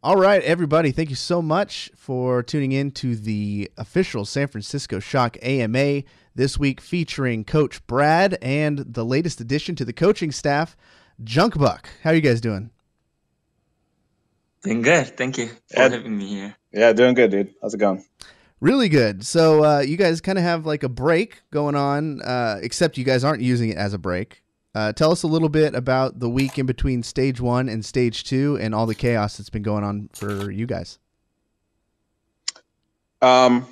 All right, everybody, thank you so much for tuning in to the official San Francisco Shock AMA this week, featuring Coach Brad and the latest addition to the coaching staff, Junkbuck. How are you guys doing? Doing good. Thank you for having me here. Yeah, doing good, dude. How's it going? Really good. So you guys kind of have like a break going on, except you guys aren't using it as a break. Tell us a little bit about the week in between Stage 1 and Stage 2 and all the chaos that's been going on for you guys. So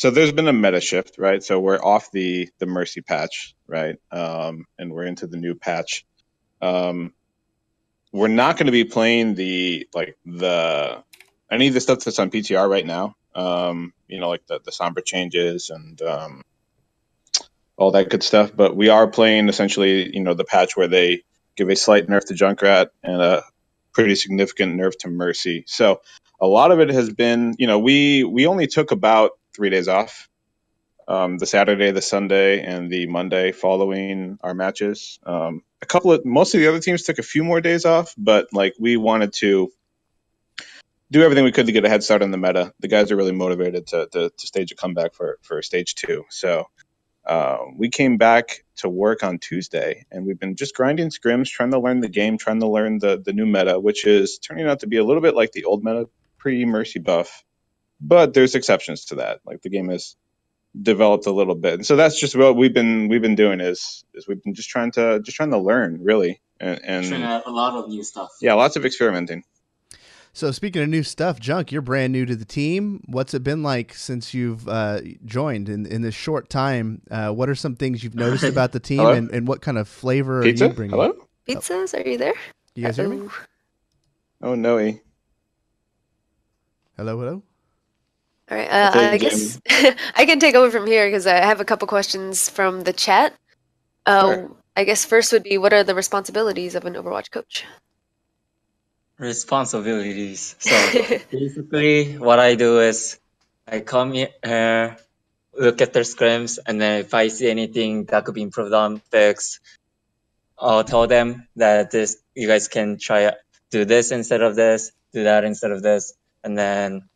there's been a meta shift, right? So we're off the Mercy patch, right? And we're into the new patch. We're not going to be playing any of the stuff that's on PTR right now. Like the Sombra changes and all that good stuff. But we are playing essentially, the patch where they give a slight nerf to Junkrat and a pretty significant nerf to Mercy. So a lot of it has been, we only took about 3 days off. The Saturday, the Sunday, and the Monday following our matches. Most of the other teams took a few more days off, but we wanted to do everything we could to get a head start on the meta. The guys are really motivated to stage a comeback for Stage 2. So we came back to work on Tuesday, and we've been just grinding scrims, trying to learn the game, trying to learn the new meta, which is turning out to be a little bit like the old meta pre-Mercy buff. But there's exceptions to that. The game has developed a little bit, and so that's just what we've been doing is we've been just trying to learn, really, and trying out a lot of new stuff. Yeah, lots of experimenting. So speaking of new stuff, Junk, you're brand new to the team. What's it been like since you've joined in this short time? What are some things you've noticed about the team, and what kind of flavor Pizza? are you bringing? Hello? Pizzas, are you there? You guys hear me? Oh, no. Hello? All right, I guess I can take over from here because I have a couple questions from the chat. Sure. I guess first would be, what are the responsibilities of an Overwatch coach? Responsibilities. So basically, what I do is I come here, look at their scrims, and then if I see anything that could be improved on, fixed, I'll tell them that you guys can try do this instead of this, do that instead of this, and then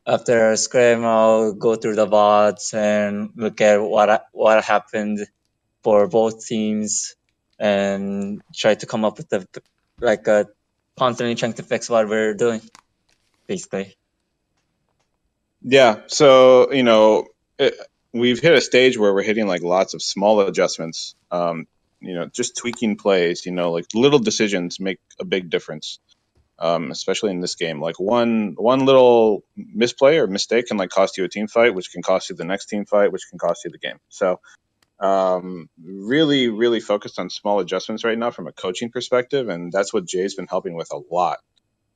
after a scrim, I'll go through the VODs and look at what happened for both teams and try to come up with constantly trying to fix what we're doing, basically. Yeah, so we've hit a stage where we're hitting lots of small adjustments. Just tweaking plays. Little decisions make a big difference. Especially in this game, one little misplay or mistake can cost you a team fight, which can cost you the next team fight, which can cost you the game. So really, really focused on small adjustments right now from a coaching perspective, and that's what Jay's been helping with a lot,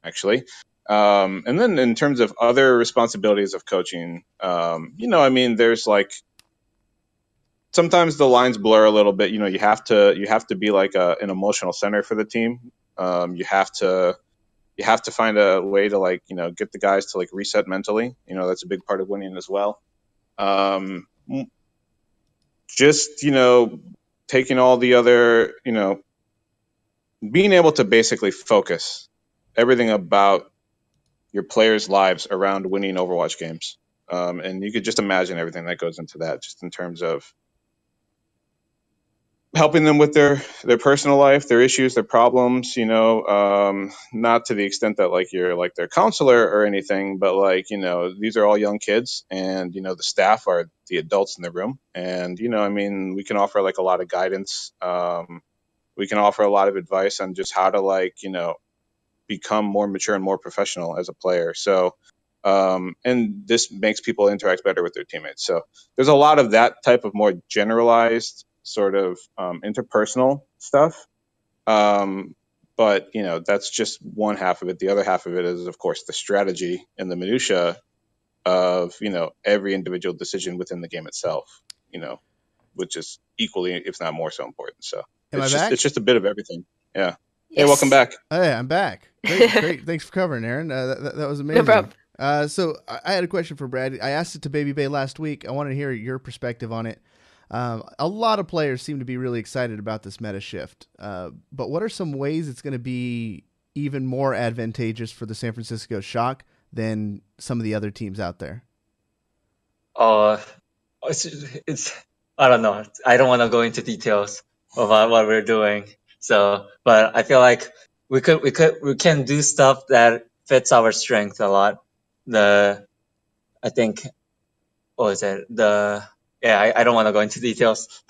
actually. And then in terms of other responsibilities of coaching, there's sometimes the lines blur a little bit. You have to be an emotional center for the team. You have to find a way to get the guys to reset mentally. That's a big part of winning as well. Just taking all the other being able to basically focus everything about your players' lives around winning Overwatch games. And you could just imagine everything that goes into that, just in terms of helping them with their personal life, their issues, their problems, not to the extent that you're their counselor or anything, but these are all young kids, and the staff are the adults in the room, and we can offer a lot of guidance. We can offer a lot of advice on just how to become more mature and more professional as a player. So and this makes people interact better with their teammates. So there's a lot of that type of more generalized sort of interpersonal stuff. But that's just one half of it. The other half of it is, of course, the strategy and the minutia of every individual decision within the game itself, which is equally, if not more so, important. So it's just a bit of everything. Yeah. Yes. Hey, welcome back. Hey, I'm back. Great. Thanks for covering, Aaron. That was amazing. No problem. So I had a question for Brad. I asked it to Baby Bay last week. I wanted to hear your perspective on it. A lot of players seem to be really excited about this meta shift. But what are some ways it's going to be even more advantageous for the San Francisco Shock than some of the other teams out there? It's I don't know. I don't want to go into details about what we're doing. So, but I feel like we can do stuff that fits our strength a lot. I think, what was it? I don't want to go into details.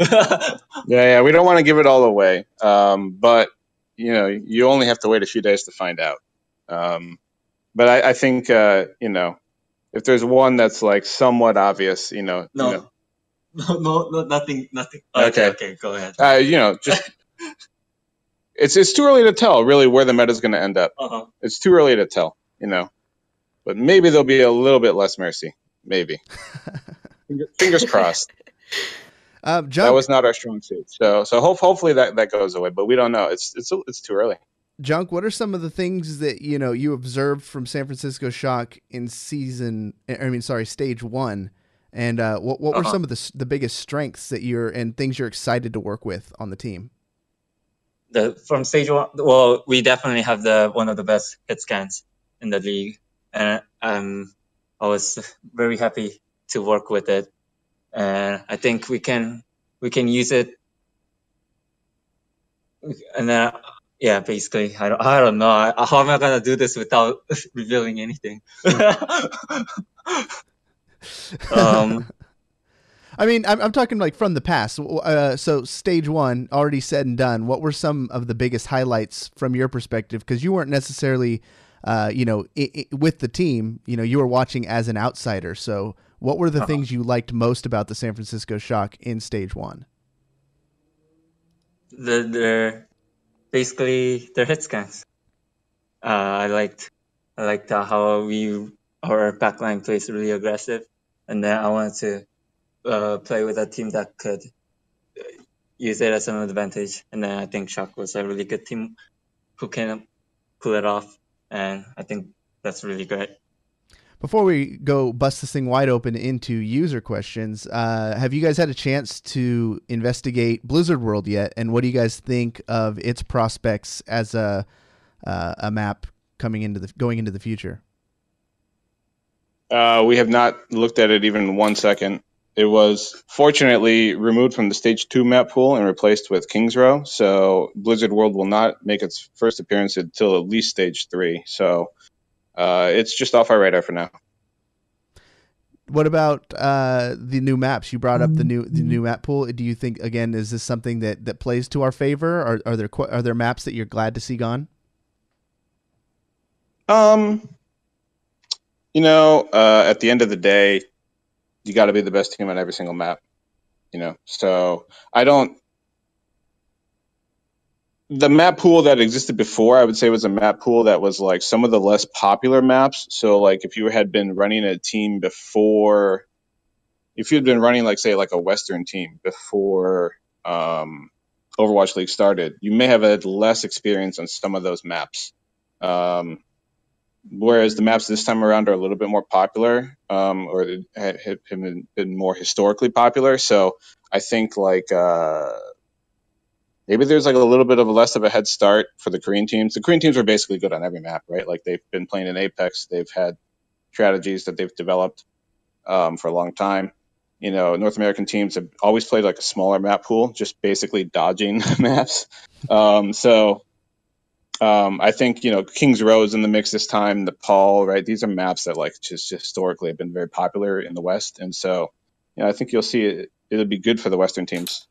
Yeah, we don't want to give it all away. But you only have to wait a few days to find out. But I think if there's one that's like somewhat obvious, No, nothing. Okay, go ahead. Just it's too early to tell really where the meta is going to end up. It's too early to tell, but maybe there'll be a little bit less mercy. Maybe. Fingers crossed. Junk, that was not our strong suit. So hopefully that goes away, but we don't know. It's too early. Junk, what are some of the things that you observed from San Francisco Shock in stage 1, and what were some of the biggest strengths that things you're excited to work with on the team? From stage 1, well, we definitely have one of the best hit scans in the league, and I was very happy to work with it, and I think we can use it, and basically, I don't know. How am I gonna do this without revealing anything? I mean, I'm talking like from the past. So stage 1 already said and done. What were some of the biggest highlights from your perspective? Because you weren't necessarily, with the team. You were watching as an outsider. So what were the things you liked most about the San Francisco Shock in stage 1? Basically their hit scans. I liked how our backline plays really aggressive, and then I wanted to play with a team that could use it as an advantage. And then I think Shock was a really good team who can pull it off, and I think that's really great. Before we go bust this thing wide open into user questions, have you guys had a chance to investigate Blizzard World yet? And what do you guys think of its prospects as a map going into the future? We have not looked at it even 1 second. It was fortunately removed from the stage 2 map pool and replaced with King's Row. So Blizzard World will not make its first appearance until at least stage 3. So it's just off our radar for now. What about the new maps? You brought up the new map pool. Do you think, again, is this something that plays to our favor? Are there maps that you're glad to see gone? At the end of the day, you got to be the best team on every single map. So the map pool that existed before, I would say, was a map pool that was like some of the less popular maps. So like if you had been running a team before, if you'd been running like a Western team before Overwatch League started, you may have had less experience on some of those maps. Whereas the maps this time around are a little bit more popular, or have been more historically popular. So I think maybe there's a little bit of less of a head start for the Korean teams. The Korean teams are basically good on every map, right? Like they've been playing in Apex. They've had strategies that they've developed for a long time. North American teams have always played a smaller map pool, just basically dodging maps. I think, King's Row is in the mix this time, Nepal, right? These are maps that just historically have been very popular in the West. And so, I think you'll see it'll be good for the Western teams.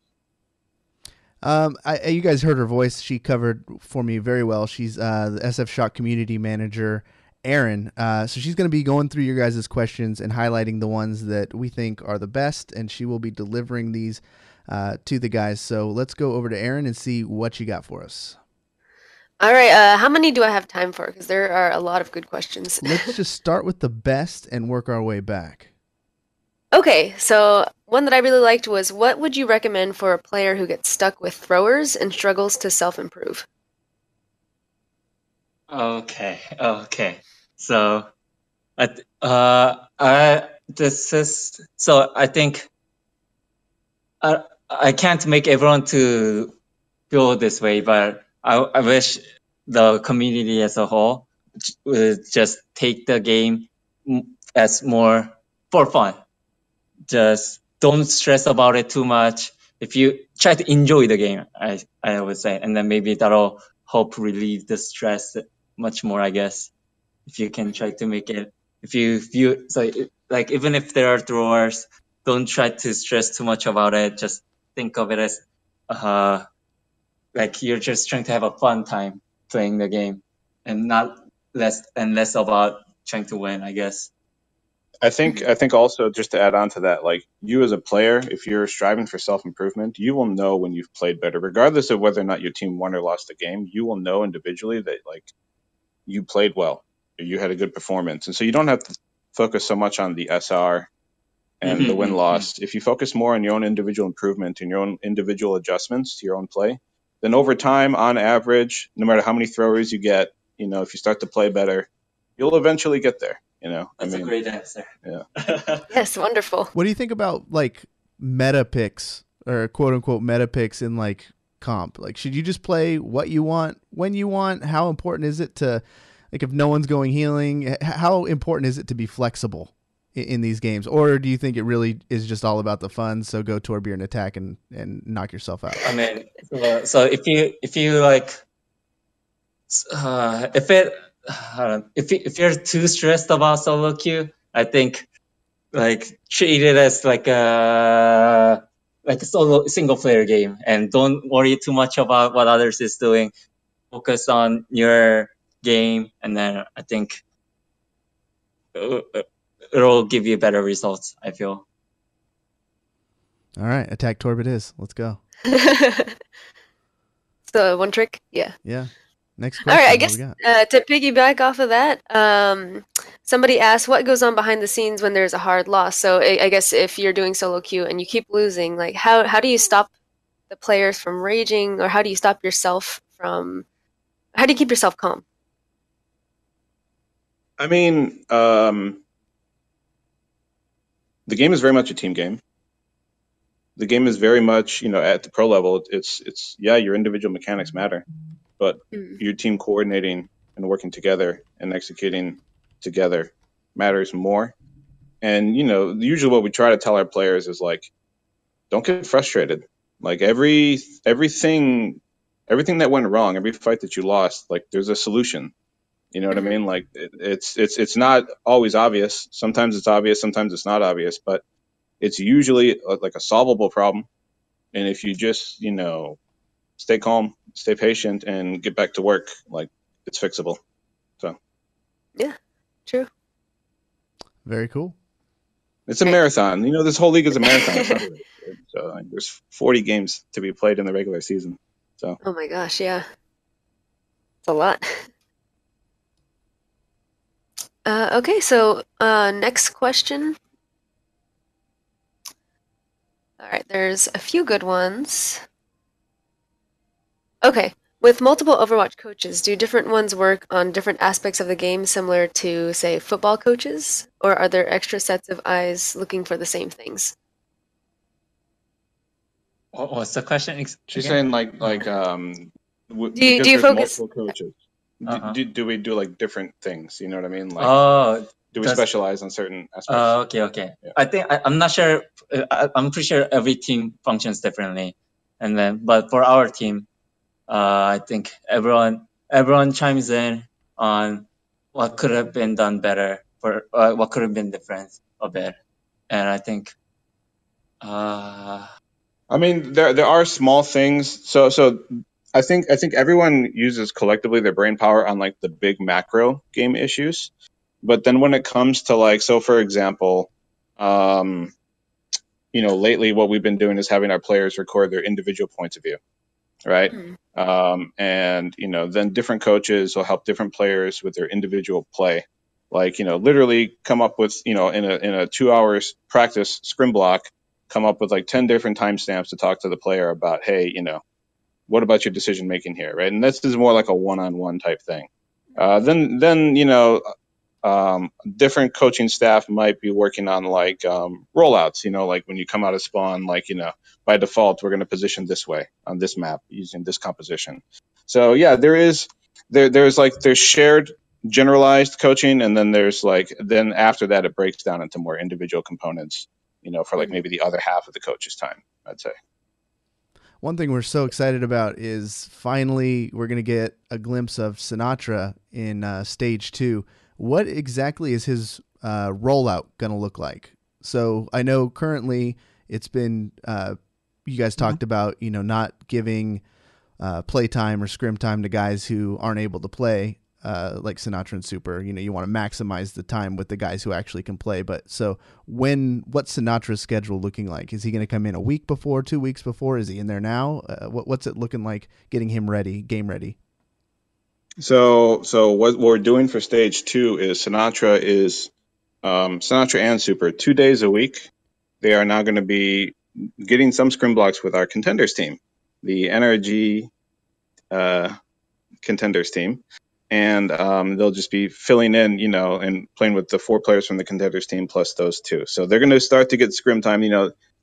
You guys heard her voice. She covered for me very well. She's the SF Shock community manager, Erin. So she's going to be going through your guys' questions and highlighting the ones that we think are the best, and she will be delivering these to the guys. So let's go over to Erin and see what you got for us. All right. How many do I have time for? Because there are a lot of good questions. Let's just start with the best and work our way back. Okay, so one that I really liked was, what would you recommend for a player who gets stuck with throwers and struggles to self-improve? Okay. So, I think I can't make everyone to feel this way, but I wish the community as a whole would just take the game as more for fun. Just don't stress about it too much. If you try to enjoy the game, I would say, and then maybe that'll help relieve the stress much more, I guess. If you can try to make it, if you view, so like even if there are throwers, don't try to stress too much about it. Just think of it as, like you're just trying to have a fun time playing the game, and not less about trying to win, I guess. I think also, just to add on to that, like you as a player, if you're striving for self-improvement, you will know when you've played better, regardless of whether or not your team won or lost the game. You will know individually that like you played well, or you had a good performance, and so you don't have to focus so much on the SR and the win-loss. If you focus more on your own individual improvement and your own individual adjustments to your own play, then over time, on average, no matter how many throwers you get, if you start to play better, you'll eventually get there. That's a great answer. Yeah. Yes, wonderful. What do you think about like meta picks or quote unquote meta picks in like comp? Like, should you just play what you want when you want? How important is it to, like, if no one's going healing, how important is it to be flexible in these games? Or do you think it really is just all about the fun? So go Torbjorn attack and knock yourself out. I mean, so if you like, if you're too stressed about solo queue, I think like treat it as like a solo single player game, and don't worry too much about what others is doing. Focus on your game, and then I think it'll give you better results, I feel. All right, attack Torb it is. Let's go. So one trick, yeah. Yeah. Next question. All right, I guess to piggyback off of that, somebody asked what goes on behind the scenes when there's a hard loss. So I guess if you're doing solo queue and you keep losing, like how do you stop the players from raging, or how do you keep yourself calm? I mean, the game is very much a team game. The game is very much, at the pro level, it's your individual mechanics matter, but your team coordinating and working together and executing together matters more. And, usually what we try to tell our players is like, don't get frustrated. Like everything that went wrong, every fight that you lost, like there's a solution. You know what I mean? Like it's not always obvious. Sometimes it's obvious, sometimes it's not obvious, but it's usually like a solvable problem. And if you just, stay calm, stay patient, and get back to work, like it's fixable. So. Yeah, true. Very cool. It's a marathon. This whole league is a marathon. So like, there's 40 games to be played in the regular season. So. Oh my gosh, yeah. It's a lot. Okay, so next question. All right, there's a few good ones. Okay, with multiple Overwatch coaches, do different ones work on different aspects of the game similar to, say, football coaches? Or are there extra sets of eyes looking for the same things? What's the question? She's saying do you focus multiple coaches? Do we do like different things? You know what I mean? Like, do we specialize on certain aspects? Okay. Yeah. I think I'm not sure. I'm pretty sure every team functions differently, but for our team, I think everyone chimes in on what could have been done better, for what could have been different a bit, and I think. I mean, there are small things. So I think everyone uses collectively their brain power on like the big macro game issues, but then when it comes to like, so for example, lately what we've been doing is having our players record their individual points of view, right? And then different coaches will help different players with their individual play, like literally come up with in a 2 hours practice scrim block, come up with like 10 different timestamps to talk to the player about, hey, what about your decision making here, right? And this is more like a one-on-one type thing. Then different coaching staff might be working on like rollouts, like when you come out of spawn, like, by default, we're going to position this way on this map using this composition. So yeah, there's shared generalized coaching, and then then after that, it breaks down into more individual components, for like maybe the other half of the coach's time, I'd say. One thing we're so excited about is finally we're going to get a glimpse of Sinatraa in Stage 2. What exactly is his rollout going to look like? So I know currently it's been, you guys talked about, not giving play time or scrim time to guys who aren't able to play, like Sinatraa and Super. You want to maximize the time with the guys who actually can play. But so what's Sinatra's schedule looking like? Is he going to come in a week before, 2 weeks before? Is he in there now? What's it looking like getting him ready, game ready? So what we're doing for Stage 2 is Sinatraa and Super 2 days a week. They are now going to be getting some scrim blocks with our Contenders team, the NRG Contenders team. And they'll just be filling in, and playing with the 4 players from the Contenders team plus those 2. So they're going to start to get scrim time.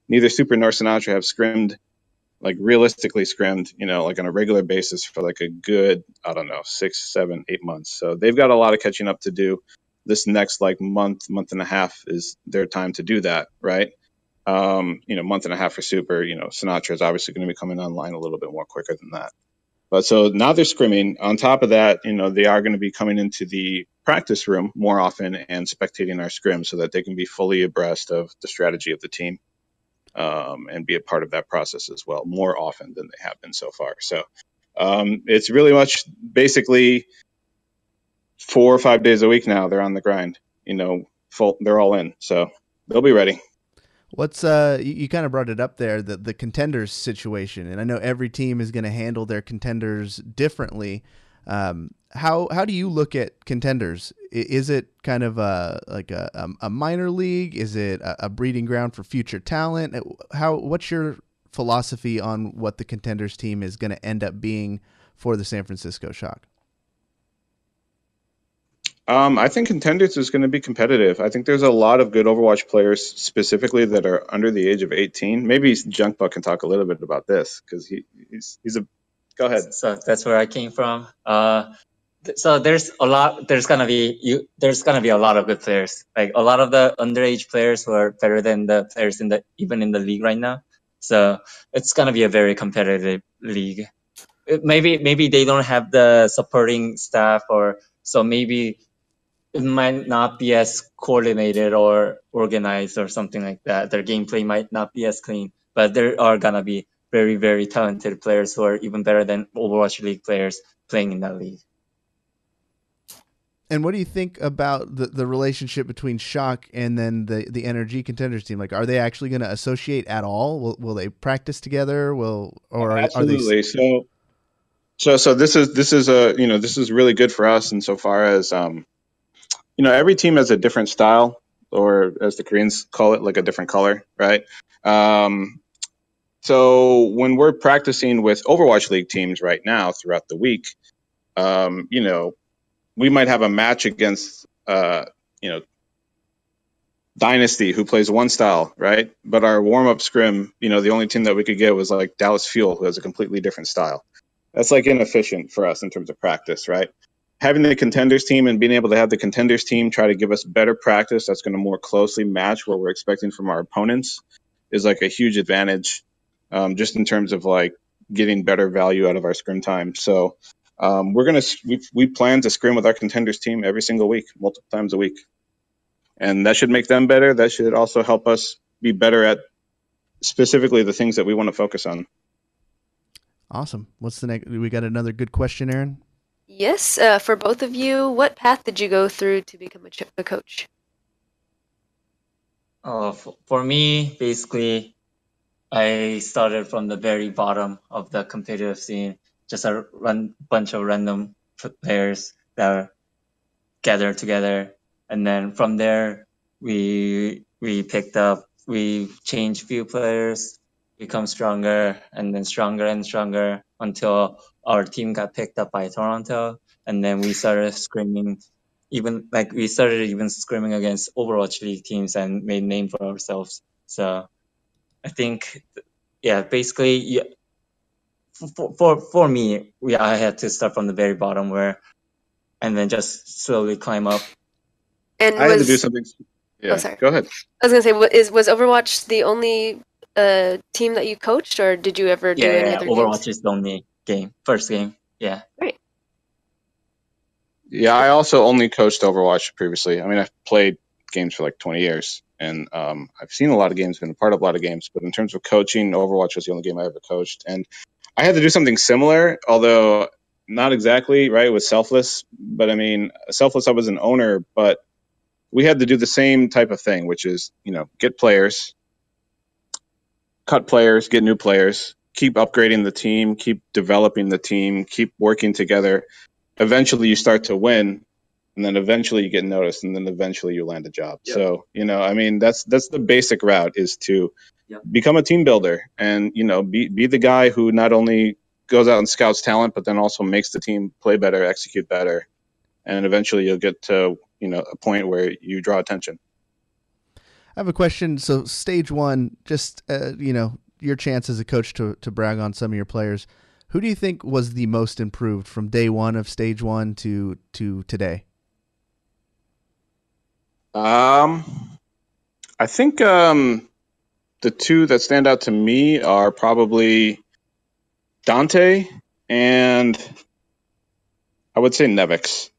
Neither Super nor Sinatraa have scrimmed, like realistically scrimmed, like on a regular basis for like a good, 6, 7, 8 months. So they've got a lot of catching up to do. This next like month and a half is their time to do that, right? Month and a half for Super. Sinatraa is obviously going to be coming online a little bit more quicker than that. But so now they're scrimming. On top of that, they are going to be coming into the practice room more often and spectating our scrim so that they can be fully abreast of the strategy of the team. And be a part of that process as well, more often than they have been so far. So it's really much basically 4 or 5 days a week now. They're on the grind, they're all in. So they'll be ready. What's you kind of brought it up there, the Contenders situation, and I know every team is going to handle their Contenders differently. How do you look at Contenders? Is it kind of a minor league? Is it a breeding ground for future talent? What's your philosophy on what the Contenders team is going to end up being for the San Francisco Shock? I think Contenders is going to be competitive. I think there's a lot of good Overwatch players specifically that are under the age of 18. Maybe Junkbuck can talk a little bit about this because he's a. Go ahead. So that's where I came from. So there's gonna be a lot of good players. Like a lot of the underage players who are better than the players even in the league right now. So it's gonna be a very competitive league. Maybe they don't have the supporting staff, or so maybe it might not be as coordinated or organized or something like that. Their gameplay might not be as clean, but there are gonna be very, very talented players who are even better than Overwatch League players playing in that league. And what do you think about the relationship between Shock and then the NRG Contenders team? Like, are they actually going to associate at all? Will they practice together? Absolutely. Are they... So this is really good for us insofar as every team has a different style, or as the Koreans call it, like a different color, right? So when we're practicing with Overwatch League teams right now throughout the week, we might have a match against, Dynasty, who plays one style, right? But our warm-up scrim, the only team that we could get was like Dallas Fuel, who has a completely different style. That's like inefficient for us in terms of practice, right? Having the Contenders team and being able to have the Contenders team try to give us better practice that's going to more closely match what we're expecting from our opponents is like a huge advantage, just in terms of like getting better value out of our scrim time. So we plan to scrim with our Contenders team every single week, multiple times a week. And that should make them better. That should also help us be better at specifically the things that we want to focus on. Awesome. What's the next? We got another good question, Aaron? Yes. For both of you, what path did you go through to become a coach? For me, basically, I started from the very bottom of the competitive scene, just a bunch of random players that are gathered together. And then from there, we changed few players, become stronger, and then stronger and stronger until our team got picked up by Toronto. And then we started scrimming even like we started even scrimming against Overwatch League teams and made name for ourselves. So I think, yeah, basically, yeah, for me, I had to start from the very bottom and then just slowly climb up. And I had to do something. Yeah, sorry. go ahead. I was gonna say, was Overwatch the only team that you coached, or did you ever do any other Overwatch games? is the only first game. Yeah. Great. Yeah, I also only coached Overwatch previously. I mean, I've played games for like 20 years, and I've seen a lot of games, been a part of a lot of games. But in terms of coaching, Overwatch was the only game I ever coached, and I had to do something similar, although not exactly right with Selfless. But I mean, Selfless, I was an owner, but we had to do the same type of thing, which is get players, cut players, get new players, keep upgrading the team, keep developing the team, keep working together. Eventually you start to win, and then eventually you get noticed, and then eventually you land a job. Yep. So, I mean, that's the basic route, is to become a team builder and, be the guy who not only goes out and scouts talent, but then also makes the team play better, execute better. And eventually you'll get to, a point where you draw attention. I have a question. So stage one, just, your chance as a coach to brag on some of your players. Who do you think was the most improved from day one of stage one to today? I think the two that stand out to me are probably Dante and I would say Nevix.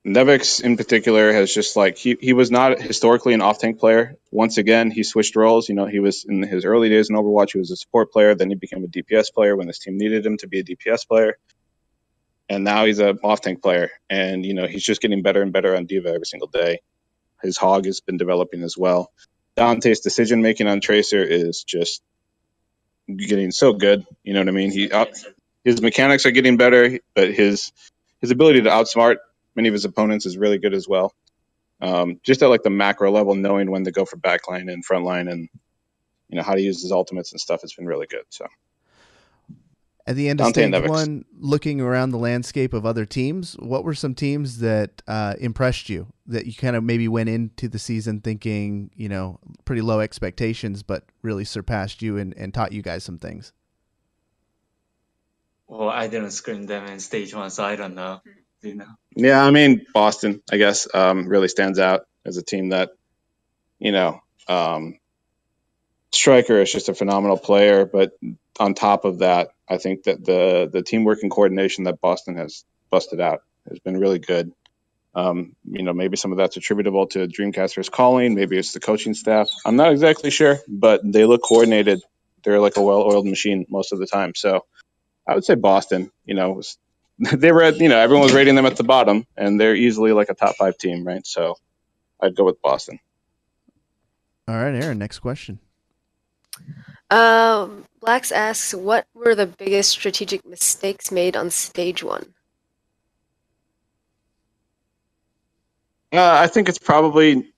Nevix in particular has just he was not historically an off-tank player. Once again, he switched roles. He was in his early days in Overwatch, he was a support player. Then he became a DPS player when his team needed him to be a DPS player. And now he's an off-tank player. And, he's just getting better and better on D.Va every single day. His hog has been developing as well. Dante's decision-making on Tracer is just getting so good. You know what I mean? His mechanics are getting better, but his ability to outsmart many of his opponents is really good as well. Just at the macro level, knowing when to go for backline and frontline, and how to use his ultimates and stuff has been really good. So at the end of stage one, looking around the landscape of other teams, what were some teams that impressed you, that you kind of maybe went into the season thinking, pretty low expectations, but really surpassed you and taught you guys some things? Well, I didn't scrim them in stage one, so I don't know. Yeah, I mean, Boston, I guess, really stands out as a team that, Striker is just a phenomenal player. But on top of that, I think that the teamwork and coordination that Boston has busted out has been really good. Maybe some of that's attributable to Dreamcasters calling. Maybe it's the coaching staff. I'm not exactly sure, but they look coordinated. They're like a well-oiled machine most of the time. So I would say Boston, they were at, everyone was rating them at the bottom, and they're easily like a top 5 team, right? So I'd go with Boston. All right, Aaron, next question. Blacks asks, what were the biggest strategic mistakes made on stage one? I think it's probably,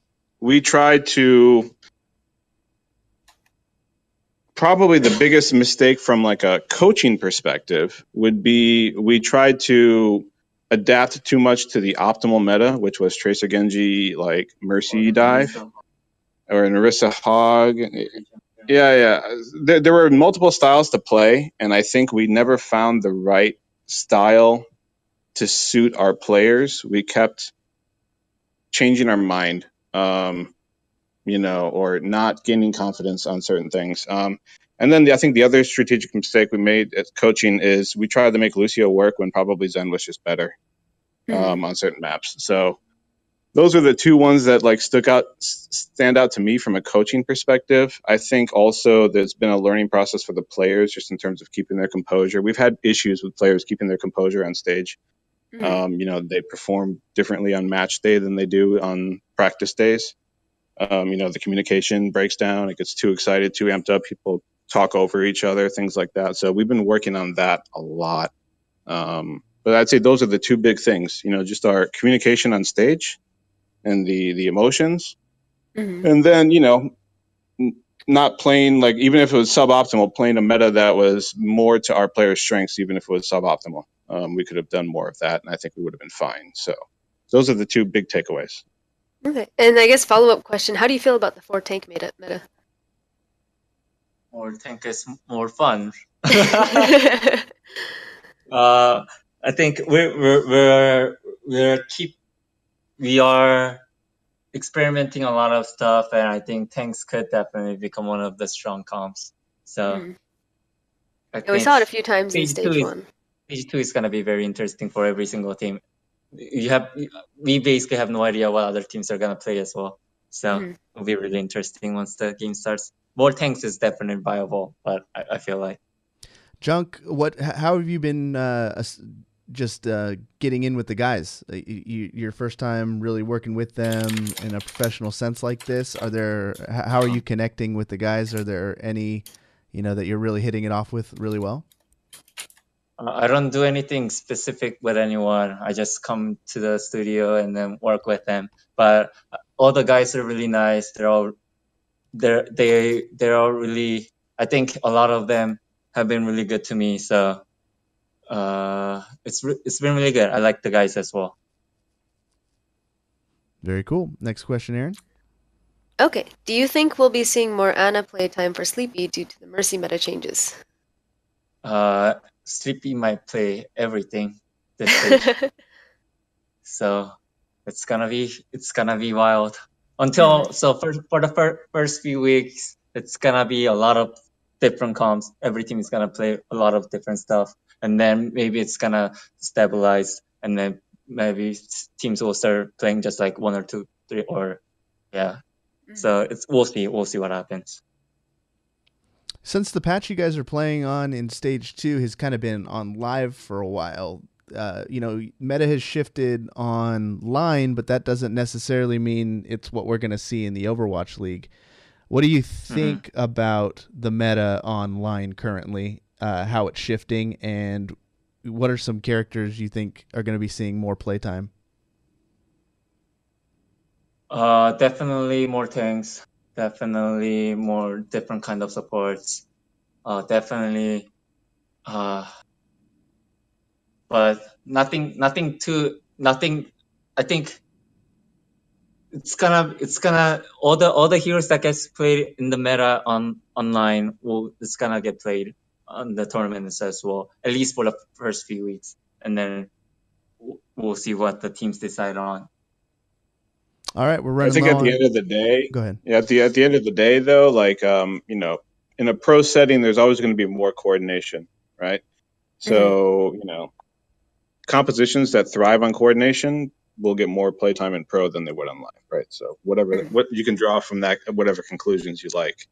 probably the biggest mistake from a coaching perspective would be we tried to adapt too much to the optimal meta, which was Tracer Genji, Mercy dive, or an Orisa hog. Yeah. There were multiple styles to play, and I think we never found the right style to suit our players. We kept changing our mind, or not gaining confidence on certain things. And then I think the other strategic mistake we made at coaching is we tried to make Lucio work when probably Zen was just better on certain maps. So those are the two ones that stand out to me from a coaching perspective. I think also there's been a learning process for the players just in terms of keeping their composure. We've had issues with players keeping their composure on stage. They perform differently on match day than they do on practice days. The communication breaks down. It gets too excited, too amped up. People talk over each other, things like that. So we've been working on that a lot. But I'd say those are the two big things, just our communication on stage and the emotions. And then, not playing, even if it was suboptimal, playing a meta that was more to our players' strengths, even if it was suboptimal. We could have done more of that, and I think we would have been fine. So those are the two big takeaways. Okay. And I guess follow-up question, how do you feel about the 4 tank meta? More tank is more fun. I think we are experimenting a lot of stuff, and I think tanks could definitely become one of the strong comps. So I we think saw it a few times in stage 1. Stage 2 is going to be very interesting for every single team. We basically have no idea what other teams are going to play as well. So it'll be really interesting once the game starts. More tanks is definitely viable, but I feel like. Junk, how have you been just getting in with the guys? Your first time really working with them in a professional sense like this. How are you connecting with the guys? Are there any, that you're really hitting it off with really well? I don't do anything specific with anyone. I just come to the studio and then work with them. But all the guys are really nice. They're all really. I think a lot of them have been really good to me. So it's been really good. I like the guys as well. Very cool. Next question, Aaron. Okay. Do you think we'll be seeing more Ana playtime for Sleepy due to the Mercy meta changes? Sleepy might play everything this stage. So it's gonna be wild. For the first few weeks, it's gonna be a lot of different comps. Every team is gonna play a lot of different stuff, and then maybe it's gonna stabilize, and then maybe teams will start playing just like 1 or 2, 3, or yeah. So we'll see what happens. Since the patch you guys are playing on in stage 2 has kind of been on live for a while, meta has shifted online, but that doesn't necessarily mean it's what we're going to see in the Overwatch League. What do you think about the meta online currently, how it's shifting, and what are some characters you think are going to be seeing more playtime? Definitely more tanks. Definitely more different kind of supports. Definitely. But nothing. I think it's gonna all the heroes that gets played in the meta online it's gonna get played on the tournaments as well, at least for the first few weeks, and then we'll see what the teams decide on. All right, we're running. I think at the end of the day, go ahead. Yeah, at the end of the day, though, like in a pro setting, there's always going to be more coordination, right? So compositions that thrive on coordination will get more playtime in pro than they would on live, right? So what you can draw from that, whatever conclusions you like,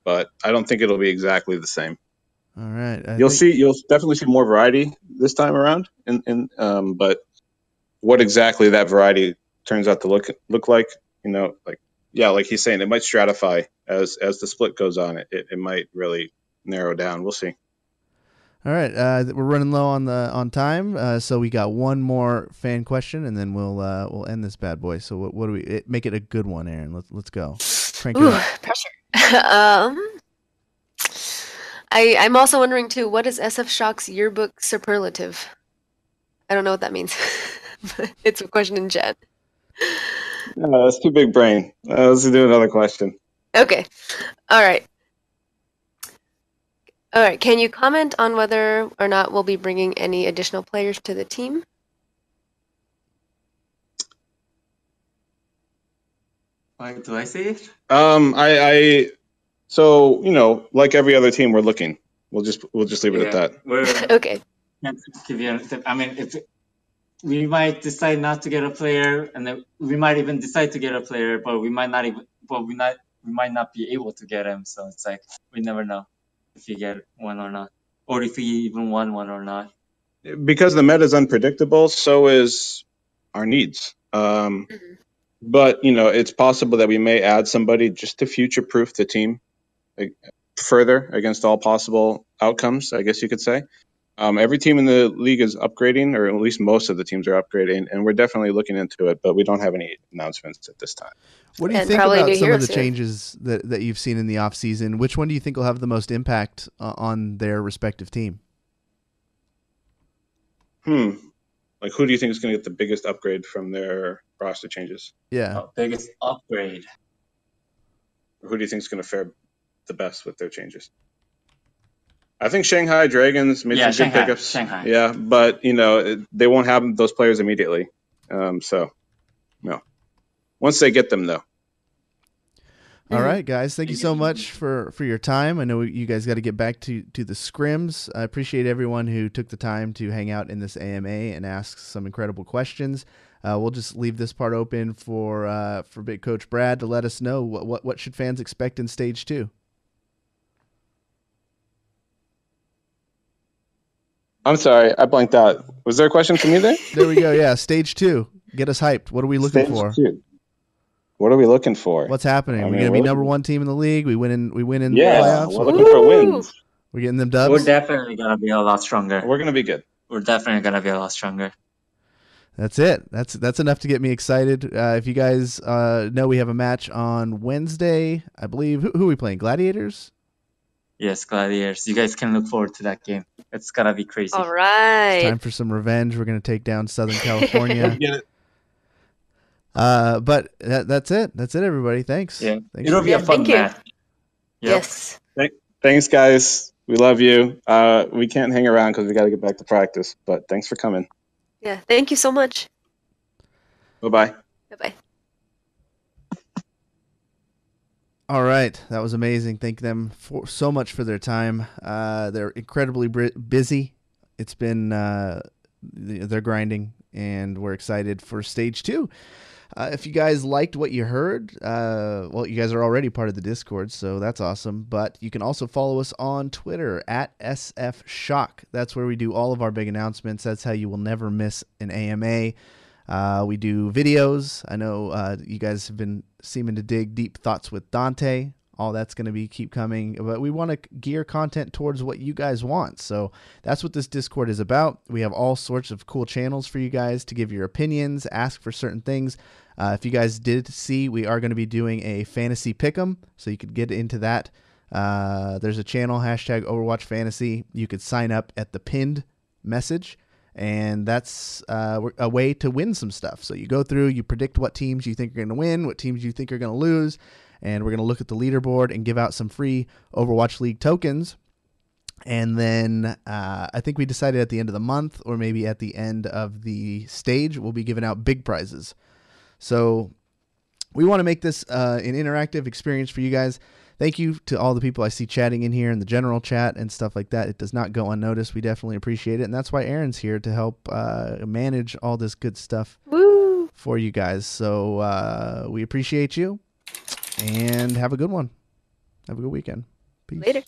but I don't think it'll be exactly the same. All right, you'll definitely see more variety this time around, but what exactly that variety turns out to look like, like he's saying, it might stratify as the split goes on. It might really narrow down. We'll see. All right, we're running low on time, so we got one more fan question, and then we'll end this bad boy. So what do we make it a good one, Aaron? Let's go. Crank it up. Pressure. I'm also wondering too, what is SF Shock's yearbook superlative? I don't know what that means. It's a question in chat. No, that's too big brain. Let's do another question. Okay. All right. Can you comment on whether or not we'll be bringing any additional players to the team? Do I say it? So like every other team, we're looking. We'll just leave it at that. Okay. I mean, we might decide not to get a player, and then we might even decide to get a player, but we might not be able to get him. So it's like we never know if you get one or not, or if we even want one or not. Because the meta is unpredictable, so is our needs. But it's possible that we may add somebody just to future-proof the team further against all possible outcomes, I guess you could say. Every team in the league is upgrading, or at least most of the teams are upgrading, and we're definitely looking into it, but we don't have any announcements at this time. What do you think about some of the changes that you've seen in the offseason? Which one do you think will have the most impact on their respective team? Like, who do you think is going to get the biggest upgrade from their roster changes? Yeah. Biggest upgrade. Or who do you think is going to fare the best with their changes? I think Shanghai Dragons made some good pickups. Shanghai. Yeah, but they won't have those players immediately. So, no. Once they get them, though. All right, guys. Thank you so much for your time. I know you guys got to get back to the scrims. I appreciate everyone who took the time to hang out in this AMA and ask some incredible questions. We'll just leave this part open for Big Coach Brad to let us know what should fans expect in Stage 2. I'm sorry, I blanked out. Was there a question for me there? There we go. Yeah, Stage 2. Get us hyped. What are we looking for? Stage 2. What are we looking for? What's happening? We're gonna be number one team in the league. We win in the playoffs. We're looking for wins. We're getting them dubs. We're definitely gonna be a lot stronger. We're gonna be good. We're definitely gonna be a lot stronger. That's it. That's enough to get me excited. If you guys know, we have a match on Wednesday, I believe. Who are we playing? Gladiators? Yes, Gladiators. You guys can look forward to that game. It's gonna be crazy. All right. It's time for some revenge. We're gonna take down Southern California. Get it. But that's it. That's it, everybody. Thanks. Yeah, Thanks. it'll be a fun match. Yep. Yes. Thanks, guys. We love you. We can't hang around because we got to get back to practice. But thanks for coming. Yeah. Thank you so much. Bye-bye. Bye-bye. All right, that was amazing. Thank them so much for their time. They're incredibly busy. It's been they're grinding, and we're excited for Stage 2. If you guys liked what you heard, well, you guys are already part of the Discord, so that's awesome. But you can also follow us on Twitter at SFShock. That's where we do all of our big announcements. That's how you will never miss an AMA. We do videos. I know you guys have been seeming to dig Deep Thoughts with Dante. All that's going to keep coming. But we want to gear content towards what you guys want. So that's what this Discord is about. We have all sorts of cool channels for you guys to give your opinions, ask for certain things. If you guys did see, we are going to be doing a fantasy pick'em, so you could get into that. There's a channel, hashtag Overwatch Fantasy. You could sign up at the pinned message. And that's a way to win some stuff. So you go through, you predict what teams you think are going to win, what teams you think are going to lose, and we're going to look at the leaderboard and give out some free Overwatch League tokens. And then I think we decided at the end of the month or maybe at the end of the stage, we'll be giving out big prizes. So we want to make this an interactive experience for you guys. Thank you to all the people I see chatting in here in the general chat and stuff like that. It does not go unnoticed. We definitely appreciate it. And that's why Aaron's here to help manage all this good stuff for you guys. So we appreciate you and have a good one. Have a good weekend. Peace. Later.